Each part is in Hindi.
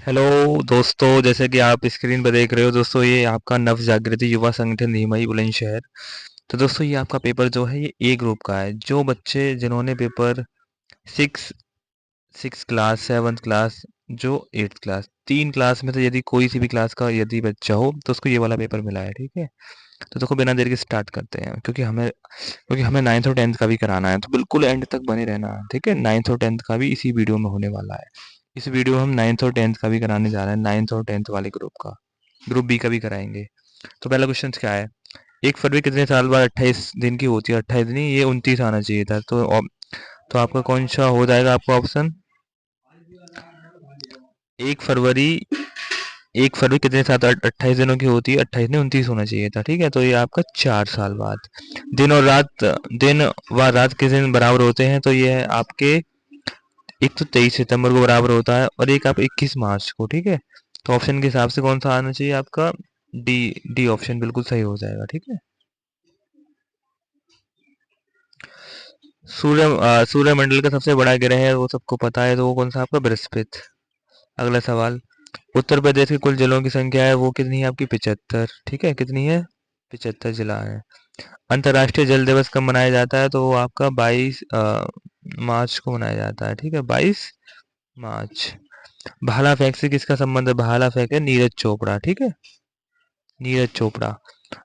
हेलो दोस्तों, जैसे कि आप स्क्रीन पर देख रहे हो दोस्तों, ये आपका नव जागृति युवा संगठन नीमई बुलंदशहर। तो दोस्तों ये आपका पेपर जो है ये ए ग्रुप का है। जो बच्चे जिन्होंने paper six six class, seventh class, जो एट्थ क्लास, तीन क्लास में से यदि कोई सी भी क्लास का यदि बच्चा हो तो उसको ये वाला पेपर मिला है। ठीक है, तो देखो बिना देर के स्टार्ट करते हैं, क्योंकि हमें नाइन्थ और टेंथ का भी कराना है, तो बिल्कुल एंड तक बने रहना। ठीक है, नाइन्थ और टेंथ का भी इसी वीडियो में होने वाला है। इस वीडियो में हम नाइन्थ और टेंथ का भी कराने जा रहे हैं, नाइन्थ और टेंथ वाले ग्रुप का, ग्रुप बी का भी कराएंगे। तो पहला क्वेश्चन क्या है? 1 फरवरी कितने साल बाद 28 दिन की होती है? 28 नहीं, ये 29 आना चाहिए था। तो आपका कौन सा हो जाएगा? आपका ऑप्शन 1 फरवरी। 1 फरवरी कितने साथ 28 दिनों की होती है? 28 नहीं, 29 होना चाहिए था। ठीक है, तो ये आपका 4 साल बाद। दिन और रात, दिन व रात किस दिन बराबर होते हैं? तो ये है आपके, एक तो 23 सितंबर को बराबर होता है और एक आप 21 मार्च को। ठीक है, तो ऑप्शन के हिसाब से कौन सा आना चाहिए आपका? डी। डी ऑप्शन बिल्कुल सही हो जाएगा। ठीक है, सूर्यमंडल का सबसे बड़ा ग्रह है, वो सबको पता है, तो वो कौन सा आपका? बृहस्पति। अगला सवाल, उत्तर प्रदेश के कुल जिलों की संख्या है वो कितनी है आपकी? 75। ठीक है, कितनी है? 75 जिला है। अंतर्राष्ट्रीय जल दिवस कब मनाया जाता है? तो वो आपका 22 मार्च को मनाया जाता है। ठीक है, 22 मार्च। भाला फेंक से किसका संबंध है? भाला फेंक है नीरज चोपड़ा। ठीक है, नीरज चोपड़ा।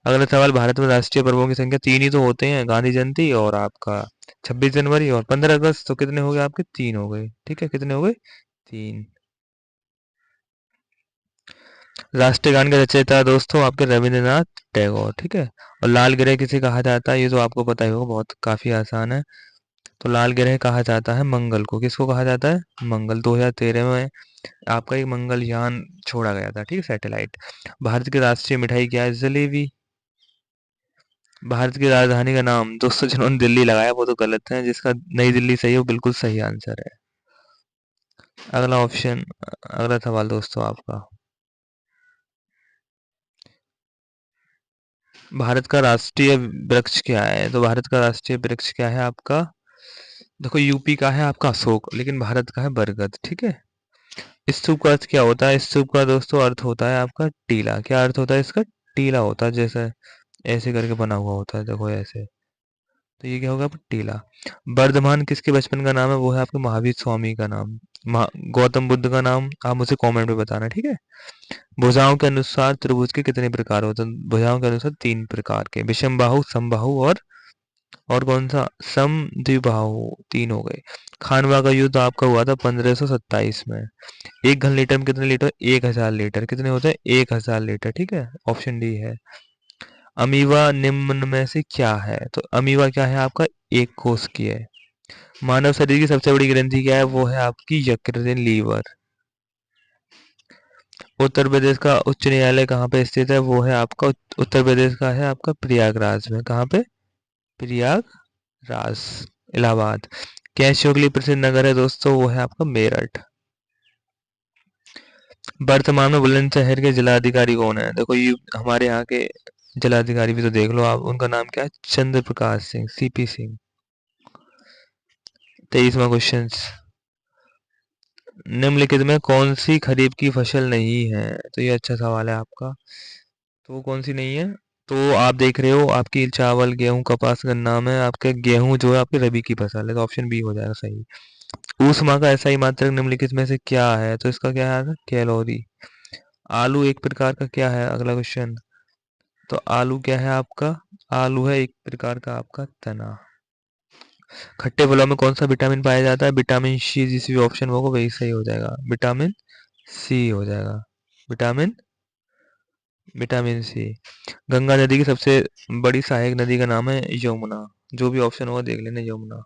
अगला सवाल, भारत में राष्ट्रीय पर्वों की संख्या तीन ही तो होते हैं, गांधी जयंती और आपका 26 जनवरी और 15 अगस्त। तो कितने हो गए आपके? तीन हो गए। ठीक है, कितने हो गए? तीन। राष्ट्रीय गान के रचयिता दोस्तों आपके रविंद्रनाथ टैगोर। ठीक है, और लाल ग्रह किसे कहा जाता है? ये तो आपको पता ही होगा, बहुत काफी आसान है। तो लाल ग्रह कहा जाता है मंगल को। किसको कहा जाता है? मंगल। 2013 में आपका एक मंगलयान छोड़ा गया था। ठीक है, सैटेलाइट। भारत की राष्ट्रीय मिठाई क्या है? जलेबी। भारत की राजधानी का नाम दोस्तों, जिन्होंने दिल्ली लगाया वो तो गलत है, जिसका नई दिल्ली सही है वो बिल्कुल सही आंसर है। अगला ऑप्शन, अगला सवाल दोस्तों आपका, भारत का राष्ट्रीय वृक्ष क्या है? तो भारत का राष्ट्रीय वृक्ष क्या है आपका? देखो, यूपी का है आपका अशोक, लेकिन भारत का है बरगद। ठीक है, स्तूप का अर्थ क्या होता है? स्तूप का दोस्तों अर्थ होता है आपका टीला। क्या अर्थ होता है इसका? टीला होता है, जैसे ऐसे करके बना हुआ होता है, देखो ऐसे। तो ये क्या होगा आपका? टीला। वर्धमान किसके बचपन का नाम है? वो है आपके महावीर स्वामी का नाम। गौतम बुद्ध का नाम आप मुझे कमेंट में बताना। ठीक है। भुजाओं के अनुसार त्रिभुज के कितने प्रकार होते हैं? भुजाओं के अनुसार तीन प्रकार के, विषम बाहु, समबाहु और कौन सा? समद्विबाहु। तीन हो गए। खानवा का युद्ध आपका हुआ था 1527 में। 1 घन लीटर में कितने लीटर? 1000 लीटर। कितने होते हैं? 1000 लीटर। ठीक है, ऑप्शन डी है। अमीबा निम्न में से क्या है? तो अमीबा क्या है आपका? एक कोष की है। मानव शरीर की सबसे बड़ी ग्रंथि क्या है? वो है आपकी यकृत, लीवर। उत्तर प्रदेश का उच्च न्यायालय कहाँ पे स्थित है? वो है आपका उत्तर प्रदेश का है आपका प्रयागराज में। कहाँ पे? प्रयागराज, इलाहाबाद। कैशियों के लिए प्रसिद्ध नगर है दोस्तों, वो है आपका मेरठ। वर्तमान में बुलंदशहर के जिलाधिकारी कौन है? देखो ये हमारे यहाँ के जिलाधिकारी भी तो देख लो आप, उनका नाम क्या है? चंद्र प्रकाश सिंह, सीपी सिंह। 23वां क्वेश्चन, निम्नलिखित में कौन सी खरीफ की फसल नहीं है? तो ये अच्छा सवाल है आपका। तो वो कौन सी नहीं है? तो आप देख रहे हो आपकी चावल, गेहूं, कपास, गन्ना में आपके गेहूं जो है आपकी रबी की फसल है, तो ऑप्शन बी हो जाएगा सही। ऊष्मा का ऐसा ही मात्रक निम्नलिखित में से क्या है? तो इसका क्या है? कैलोरी। आलू एक प्रकार का क्या है? अगला क्वेश्चन, तो आलू क्या है आपका? आलू है एक प्रकार का आपका तना। खट्टे फलों में कौन सा विटामिन पाया जाता है? Vitamin C. जिस भी ऑप्शन होगा वही सही हो जाएगा, विटामिन सी हो जाएगा। Vitamin vitamin C. गंगा नदी की सबसे बड़ी सहायक नदी का नाम है यमुना। जो भी ऑप्शन होगा देख लेना, यमुना।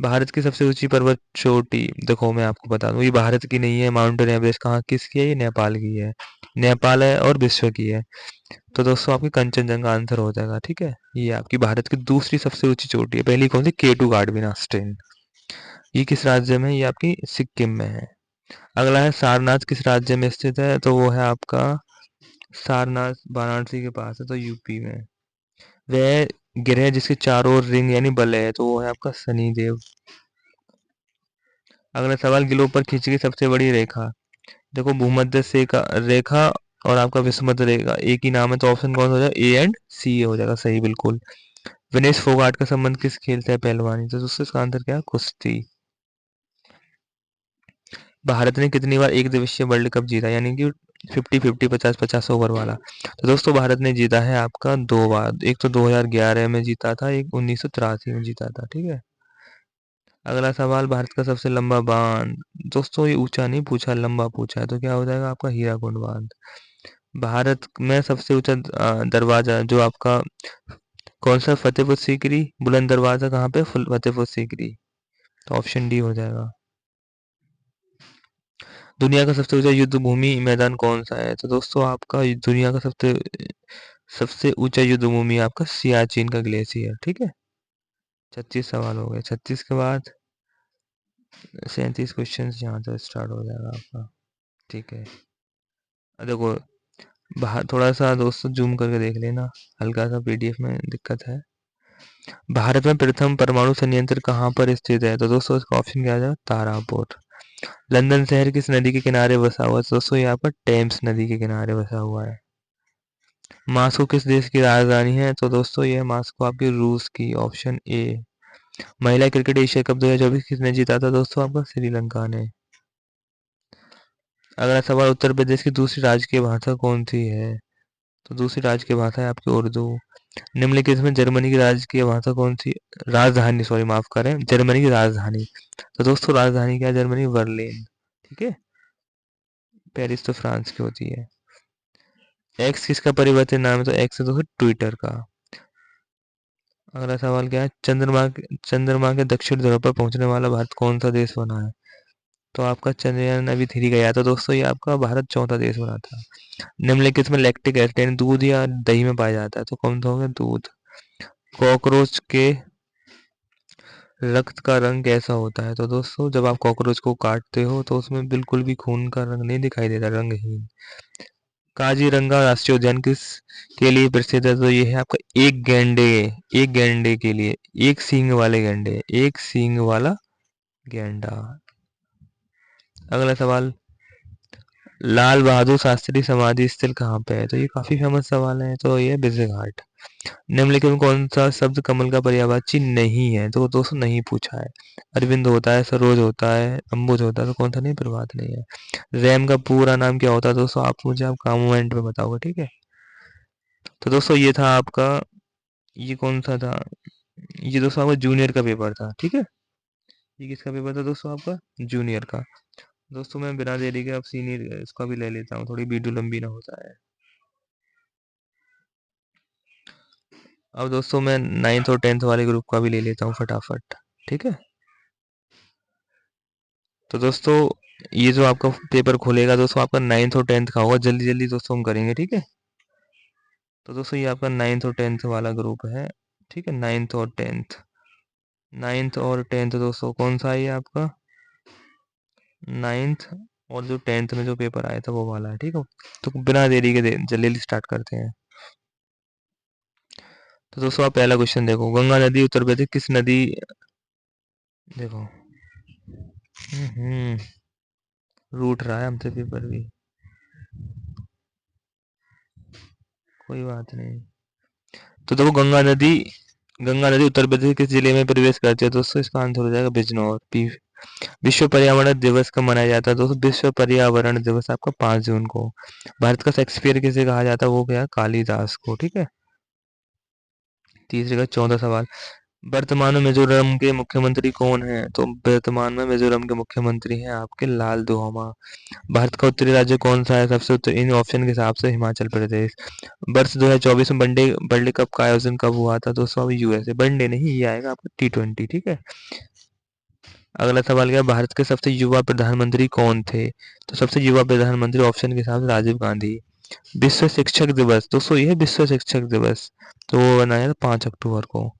भारत की सबसे ऊंची पर्वत चोटी, देखो मैं आपको बता दूं, ये भारत की नहीं है। माउंटेन एवरेस्ट कहाँ किसकी है? ये नेपाल की है। नेपाल है और विश्व की है। तो दोस्तों आपकी कंचनजंगा आंसर हो जाएगा। ठीक है, ये आपकी भारत की दूसरी सबसे ऊंची चोटी है। पहली कौन सी? केटू गार्डविन ऑस्टिन। ये किस राज्य में है? ये आपकी सिक्किम में है। अगला है, सारनाथ किस राज्य में स्थित है? तो वो है आपका सारनाथ वाराणसी के पास है, तो यूपी में। वह ग्रह जिसके चारों ओर रिंग यानी बलय है, तो वो है आपका शनिदेव। अगला सवाल, ग्लोब पर खींची गई सबसे बड़ी रेखा देखो भूमध्य रेखा और आपका विषुमध्य रेखा एक ही नाम है, तो ऑप्शन कौन सा हो जाएगा, ए एंड सी हो जाएगा सही बिल्कुल। विनेश फोगाट का संबंध किस खेल से है, पहलवानी। तो दोस्तों इसका आंसर क्या है, कुश्ती। भारत ने कितनी बार एक दिवसीय वर्ल्ड कप जीता, यानी कि 50-50, 50-50 ओवर वाला। तो दोस्तों भारत ने जीता है आपका 2 बार, एक तो 2011 में जीता था, एक 1983 में जीता था, ठीक है। अगला सवाल, भारत का सबसे लंबा बांध। दोस्तों ये ऊंचा नहीं पूछा, लंबा पूछा है, तो क्या हो जाएगा आपका, हीराकुंड बांध। भारत में सबसे ऊंचा दरवाजा जो आपका कौन सा, फतेहपुर सीकरी, बुलंद दरवाजा कहाँ पे, फतेहपुर सीकरी। तो ऑप्शन डी हो जाएगा। दुनिया का सबसे ऊंचा युद्ध भूमि मैदान कौन सा है, तो दोस्तों आपका दुनिया का सबसे सबसे ऊंचा युद्ध भूमि आपका सियाचिन का ग्लेशियर, ठीक है। 36 सवाल हो गए, 36 के बाद 37 क्वेश्चन यहाँ से स्टार्ट हो जाएगा आपका, ठीक है। अब देखो बाहर थोड़ा सा दोस्तों जूम करके देख लेना, हल्का सा पीडीएफ में दिक्कत है। भारत में प्रथम परमाणु संयंत्र कहाँ पर स्थित है, तो दोस्तों इसका ऑप्शन क्या आ जाएगा, तारापुर। लंदन शहर किस नदी के किनारे बसा हुआ है, तो दोस्तों यहाँ पर टेम्स नदी के किनारे बसा हुआ है। मास्को किस देश की राजधानी है, तो दोस्तों यह मास्को आपकी रूस की, ऑप्शन ए। महिला क्रिकेट एशिया कप 2024 किसने जीता था, दोस्तों आपका श्रीलंका ने। अगला सवाल, उत्तर प्रदेश की दूसरी राजकीय भाषा कौन सी है, तो दूसरी राजकीय भाषा है आपकी उर्दू। निम्नलिखित में जर्मनी की राजकीय भाषा कौन सी, राजधानी, सॉरी माफ करें, जर्मनी की राजधानी। तो दोस्तों राजधानी क्या है जर्मनी, बर्लिन, ठीक है। पेरिस तो फ्रांस की होती है। एक्स किसका परिवर्तित नाम है, तो एक्स है दोस्तों ट्विटर का। अगला सवाल क्या है, चंद्रमा के दक्षिण ध्रुव पर पहुंचने वाला भारत कौन सा देश बना है, तो आपका चंद्रयान अभी 3 गया था दोस्तों, ये आपका भारत चौथा देश बना था। निम्नलिखित में लैक्टिक एसिड दूध या दही में पाया जाता है, तो कौन सा हो गया, दूध। कॉकरोच के रक्त का रंग कैसा होता है, तो दोस्तों जब आप कॉकरोच को काटते हो तो उसमें बिल्कुल भी खून का रंग नहीं दिखाई देता, रंगहीन। काजीरंगा राष्ट्रीय उद्यान किस के लिए प्रसिद्ध है, तो ये है आपका एक गैंडे के लिए, एक सींग वाले गैंडे, एक सींग वाला गैंडा। अगला सवाल, लाल बहादुर शास्त्री समाधि स्थल कहाँ पे है, तो ये काफी फेमस सवाल है, तो ये बिरजे घाट। निम्नलिखित में कौन सा शब्द कमल का पर्यायवाची नहीं है, तो दोस्तों नहीं पूछा है। अरविंद होता है, सरोज होता है, अम्बुज होता है, तो कौन सा नहीं, प्रभात नहीं है। रैम का पूरा नाम क्या होता है, दोस्तों आप मुझे आप कमेंट में बताओगे, ठीक है। तो दोस्तों ये था आपका, ये कौन सा था, ये दोस्तों आपका जूनियर का पेपर था, ठीक है। ये किसका पेपर था दोस्तों, आपका जूनियर का। दोस्तों मैं बिना देरी के अब सीनियर इसका भी ले लेता हूँ, थोड़ी वीडियो लंबी ना हो जाए। अब दोस्तों मैं 9th और 10th वाले ग्रुप का भी ले लेता हूँ फटाफट, ठीक है। तो दोस्तों ये जो आपका पेपर खुलेगा दोस्तों आपका 9th और 10th का होगा, जल्दी जल्दी दोस्तों हम करेंगे, ठीक है। तो दोस्तों ये आपका 9th और 10th वाला ग्रुप है, ठीक है। 9th और 10th दोस्तों कौन सा है ये आपका, 9th और जो 10th में जो पेपर आया था वो वाला है, ठीक है। तो बिना देरी के जल्दी जल्दी स्टार्ट करते हैं। तो दोस्तों आप पहला क्वेश्चन देखो, गंगा नदी उत्तर प्रदेश किस नदी, देखो हम्म रूठ रहा है हमसे पेपर भी, कोई बात नहीं। तो देखो गंगा नदी उत्तर प्रदेश के किस जिले में प्रवेश करती है, दोस्तों इसका आंसर हो जाएगा बिजनौर। विश्व पर्यावरण दिवस कब मनाया जाता है, दोस्तों विश्व पर्यावरण दिवस आपका 5 जून को। भारत का शेक्सपियर किसे कहा जाता है, वो क्या, कालिदास को, ठीक है। तीसरे का 14 सवाल, वर्तमान में मिजोरम के मुख्यमंत्री कौन है, तो वर्तमान में मिजोरम के मुख्यमंत्री हैं आपके लाल दुआमा। भारत का उत्तरी राज्य कौन सा है, सबसे उत्तर इन ऑप्शन के हिसाब से हिमाचल प्रदेश। वर्ष 2024 में वनडे वर्ल्ड कप का आयोजन कब हुआ था, दोस्तों अभी यूएसए, वनडे नहीं, ये आएगा आपका T20, ठीक है। अगला सवाल क्या, भारत के सबसे युवा प्रधानमंत्री कौन थे, तो सबसे युवा प्रधानमंत्री ऑप्शन के हिसाब से राजीव गांधी। विश्व शिक्षक दिवस दोस्तों ये है विश्व शिक्षक दिवस, तो वो बनाया था 5 अक्टूबर को।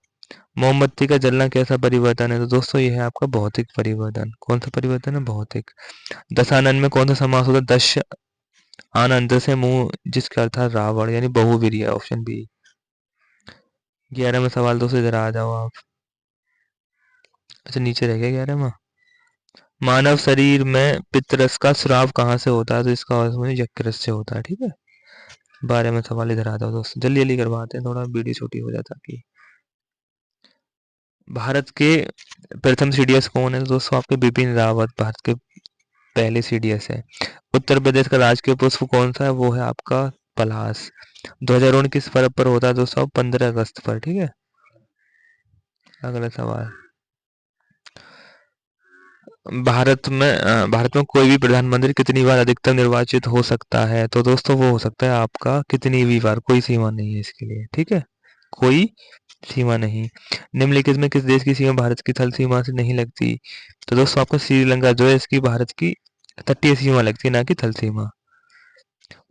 मोमबत्ती का जलना कैसा परिवर्तन है, तो दोस्तों ये है आपका भौतिक परिवर्तन, कौन सा परिवर्तन है, भौतिक। दशानन में कौन सा समास होता है, दश आनंद से मुंह, जिसका अर्थ है रावण, यानी बहुवीर्य, ऑप्शन बी। 11वां सवाल दोस्तों इधर आ जाओ आप, अच्छा नीचे रह गया 11वां। मानव शरीर में पित्तरस का स्राव कहाँ से होता है? तो इसका उसमें यकृत से होता है। ठीक है, बारे में सवाल इधर आता है दोस्तों, जल्दी जल्दी करवाते हैं, थोड़ा वीडियो छोटी हो जाता कि। भारत के प्रथम सीडीएस कौन है? तो दोस्तों आपके बिपिन रावत भारत के पहले सीडीएस है। उत्तर प्रदेश का राजकीय पुष्प कौन सा है? वो है आपका पलाश। 2019 किस पर्व पर होता है दोस्तों? 15 अगस्त पर। ठीक है, अगला सवाल। भारत में कोई भी प्रधानमंत्री कितनी बार अधिकतम निर्वाचित हो सकता है? तो दोस्तों वो हो सकता है आपका कितनी भी बार, कोई सीमा नहीं है इसके लिए। ठीक है, कोई सीमा नहीं। निम्नलिखित में किस देश की सीमा भारत की थल सीमा से नहीं लगती? तो दोस्तों आपका श्रीलंका जो है इसकी भारत की तटीय सीमा लगती है, ना कि थल सीमा।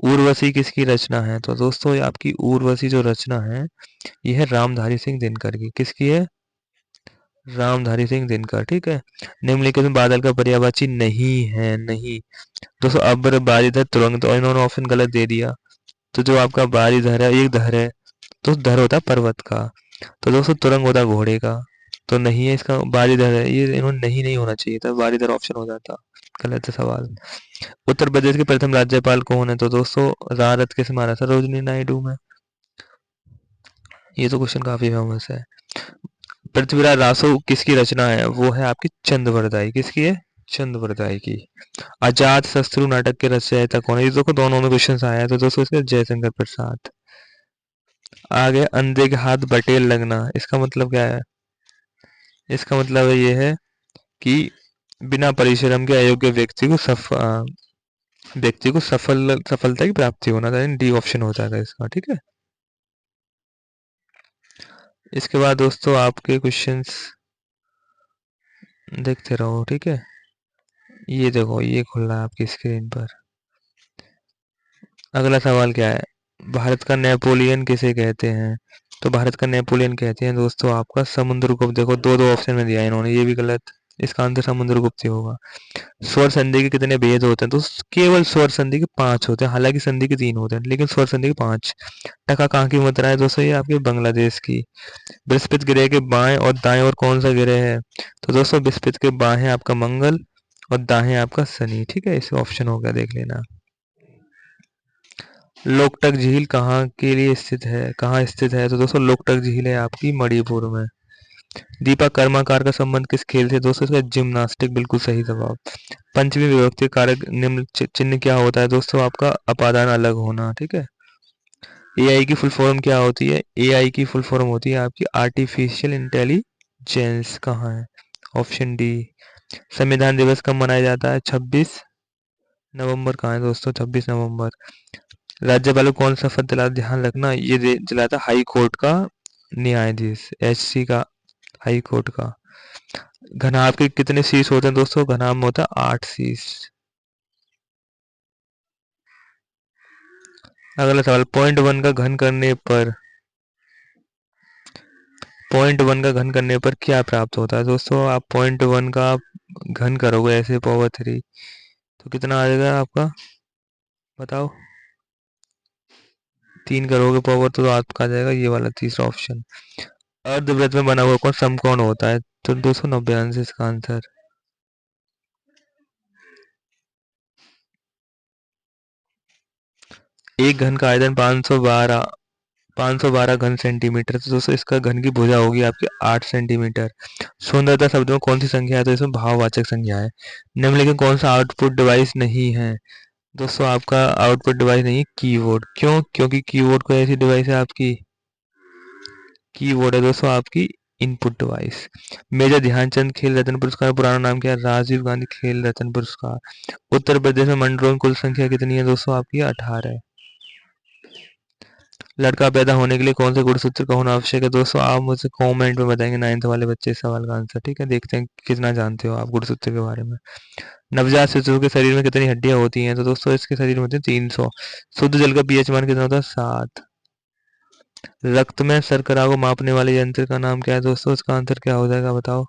उर्वशी किसकी रचना है? तो दोस्तों ये आपकी उर्वशी जो रचना है ये है रामधारी सिंह दिनकर की। किसकी है? रामधारी सिंह दिनकर। ठीक है, निम्नलिखित में बादल का पर्यायवाची नहीं है, नहीं। दोस्तों अब्र बारिधर तुरंग, तो इन्होंने ऑप्शन गलत दे दिया। तो जो आपका बारिधर है एक धर है, तो धर होता है पर्वत का, तो दोस्तों तुरंग होता है घोड़े का, तो नहीं है इसका, बारिधर है ये, इन्होंने नहीं होना चाहिए था, बारिधर ऑप्शन हो जाता। गलत है सवाल। उत्तर प्रदेश के प्रथम राज्यपाल कौन है? तो दोस्तों रारत किस मारा सरोजनी नायडू में। ये तो क्वेश्चन काफी फेमस है। पृथ्वीराज रासो किसकी रचना है? वो है आपकी चंद्रवरदाई। किसकी है? चंद्रवरदाई की। अजात शत्रु नाटक के रचयिता कौन है? ये देखो दोनों में क्वेश्चन आया है, तो दोस्तों इसका जयशंकर प्रसाद। आगे अंधे के हाथ बटेर लगना, इसका मतलब क्या है? इसका मतलब ये है कि बिना परिश्रम के अयोग्य व्यक्ति को सफलता की प्राप्ति होना था। डी ऑप्शन हो जाएगा इसका। ठीक है, इसके बाद दोस्तों आपके क्वेश्चंस देखते रहो। ठीक है, ये देखो ये खुल रहा है आपकी स्क्रीन पर। अगला सवाल क्या है? भारत का नेपोलियन किसे कहते हैं? तो भारत का नेपोलियन कहते हैं दोस्तों आपका समुद्रगुप्त। देखो दो दो ऑप्शन में दिया है इन्होंने, ये भी गलत। इसका आंसर समुद्रगुप्त ही होगा। स्वर संधि के कितने भेद होते हैं? तो केवल स्वर संधि के 5 होते हैं, हालांकि संधि के 3 होते हैं, लेकिन स्वर संधि के 5। टका कहाँ की मुद्रा है दोस्तों? ये आपके बांग्लादेश की। बृहस्पति ग्रह के बाएं और दाएं और कौन सा ग्रह है? तो दोस्तों बृहस्पति के बाएं आपका मंगल और दाएं आपका शनि। ठीक है, इस ऑप्शन हो गया, देख लेना। लोकटक झील कहाँ के लिए स्थित है, कहाँ स्थित है? तो दोस्तों लोकटक झील है आपकी मणिपुर में। दीपक कर्माकार का संबंध किस खेल से? दोस्तों इसका जिम्नास्टिक, बिल्कुल सही जवाब। पंचमी विभक्ति कारक निम्न चिन्ह क्या होता है? दोस्तों आपका अपादान अलग होना। ठीक है, एआई की फुल फॉर्म क्या होती है? एआई की फुल फॉर्म होती है आपकी आर्टिफिशियल इंटेलिजेंस। कहाँ है? Option D. संविधान दिवस कब मनाया जाता है? 26 नवंबर। कहाँ है दोस्तों? 26 नवंबर। राज्यपाल को कौन सा शपथ दिलाता? ध्यान रखना, ये दिलाता हाई कोर्ट का न्यायाधीश, एचसी का, हाई कोर्ट का। घनाभ के कितने शीर्ष होते हैं दोस्तों? घनाभ में होता है 8 शीर्ष। अगला सवाल, पॉइंट 1 का घन करने पर क्या प्राप्त होता है? दोस्तों आप पॉइंट 1 का घन करोगे ऐसे पावर 3, तो कितना आ जाएगा आपका? बताओ। 3 करोगे पावर तो आपका आ जाएगा ये वाला तीसरा ऑप्शन। अर्धवृत्त में बना हुआ कौन समकोण होता है? तो 290 अंश इसका आंसर। एक घन का आयतन 512 घन सेंटीमीटर, तो दोस्तों इसका घन की भुजा होगी आपकी 8 सेंटीमीटर। सुंदरता शब्द में कौन सी संख्या है? तो इसमें भाववाचक संख्या है। निम्नलिखित कौन सा आउटपुट डिवाइस नहीं है? दोस्तों आपका आउटपुट डिवाइस नहीं है कीबोर्ड। क्यों? क्योंकि कीबोर्ड कोई ऐसी डिवाइस है आपकी, कीबोर्ड है दोस्तों आपकी इनपुट डिवाइस। मेजर ध्यानचंद खेल रत्न पुरस्कार पुराना नाम क्या है? राजीव गांधी खेल रत्न पुरस्कार। उत्तर प्रदेश में मंडलों की कुल संख्या कितनी है दोस्तों? आपकी 18 है। लड़का पैदा होने के लिए कौन से गुणसूत्र का होना आवश्यक है? दोस्तों आप मुझे कमेंट में बताएंगे 9th वाले बच्चे इस सवाल का आंसर। ठीक है, देखते हैं कितना जानते हो आप गुणसूत्र के बारे में। नवजात शिशु के शरीर में कितनी हड्डियां होती हैं? तो दोस्तों इसके शरीर में होती है 300। शुद्ध जल का पीएच मान कितना होता है? 7। रक्त में शर्करा को मापने वाले यंत्र का नाम क्या है? दोस्तों इसका आंसर क्या हो जाएगा बताओ?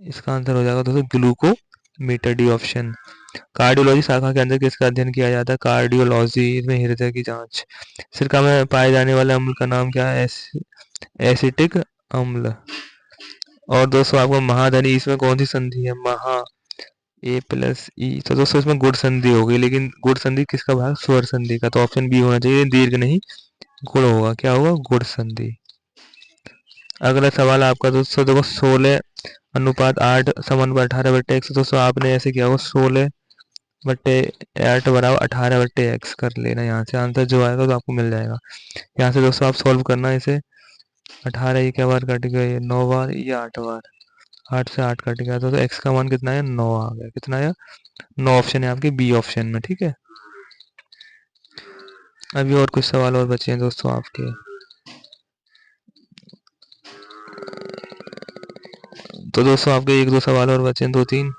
इसका आंसर हो जाएगा दोस्तों ग्लूकोमीटर, डी ऑप्शन। कार्डियोलॉजी शाखा के अंदर किसका अध्ययन किया जाता है? कार्डियोलॉजी, इसमें हृदय की जांच। सिरका में पाए जाने वाले अम्ल का नाम क्या है? एसिटिक अम्ल। और दोस्तों आपको महाधनी, इसमें कौन सी संधि है? महा ए प्लस ई, तो दोस्तों इसमें गुण संधि होगी, लेकिन गुण संधि किसका भाग, स्वर संधि का, तो ऑप्शन बी होना चाहिए, दीर्घ नहीं गुण होगा, क्या होगा, गुण संधि। अगला सवाल आपका दोस्तों देखो, 16:8 समानुपात 18/x, दोस्तों आपने ऐसे किया होगा, 16/8 बराबर 18/x कर लेना, यहाँ से आंसर जो आएगा तो आपको मिल जाएगा। यहाँ से दोस्तों आप सॉल्व करना इसे, 18 ये क्या बार कट गया, ये 9 बार, ये 8 बार, 8 से 8 कट गया, तो x का मान कितना है, 9 आ गया, कितना आया, 9 ऑप्शन है आपके बी ऑप्शन में, ठीक है। अभी और कुछ सवाल और बचे हैं दोस्तों आपके, तो दोस्तों आपके एक दो सवाल और बचे हैं, दो तीन।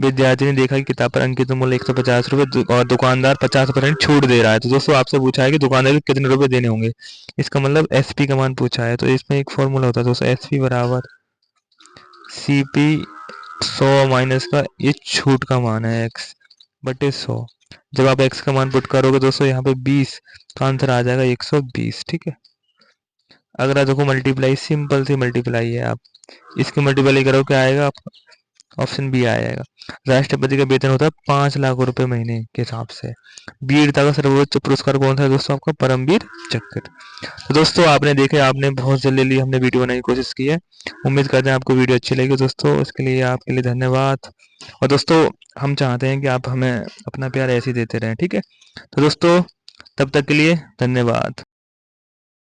विद्यार्थी ने देखा कि किताब पर अंकित मूल्य 150 रुपये और दुकानदार 50% छूट दे रहा है, तो दोस्तों आपसे पूछा है कि दुकानदार को कितने रुपए देने होंगे, इसका मतलब एसपी का मान पूछा है, तो इसमें एक फॉर्मूला होता है दोस्तों, एसपी बराबर सीपी 100 माइनस का ये छूट का मान है एक्स बटे 100। जब आप एक्स का मान पुट करोगे दोस्तों यहाँ पे 20, तो आंसर आ जाएगा 120, ठीक है। अगला देखो मल्टीप्लाई, सिंपल सी मल्टीप्लाई है, आप इसकी मल्टीप्लाई करो क्या आएगा आपका, ऑप्शन बी आएगा। राष्ट्रपति का वेतन होता है 5 लाख रुपए महीने के हिसाब से। वीरता का सर्वोच्च पुरस्कार कौन सा है दोस्तों, आपका परमवीर चक्र। तो दोस्तों आपने देखे, आपने बहुत जल्दी हमने वीडियो बनाने की कोशिश की है, उम्मीद करते हैं आपको वीडियो अच्छी लगी दोस्तों, इसके लिए आपके लिए धन्यवाद। और दोस्तों हम चाहते हैं कि आप हमें अपना प्यार ऐसे ही देते रहें, ठीक है। तो दोस्तों तब तक के लिए धन्यवाद।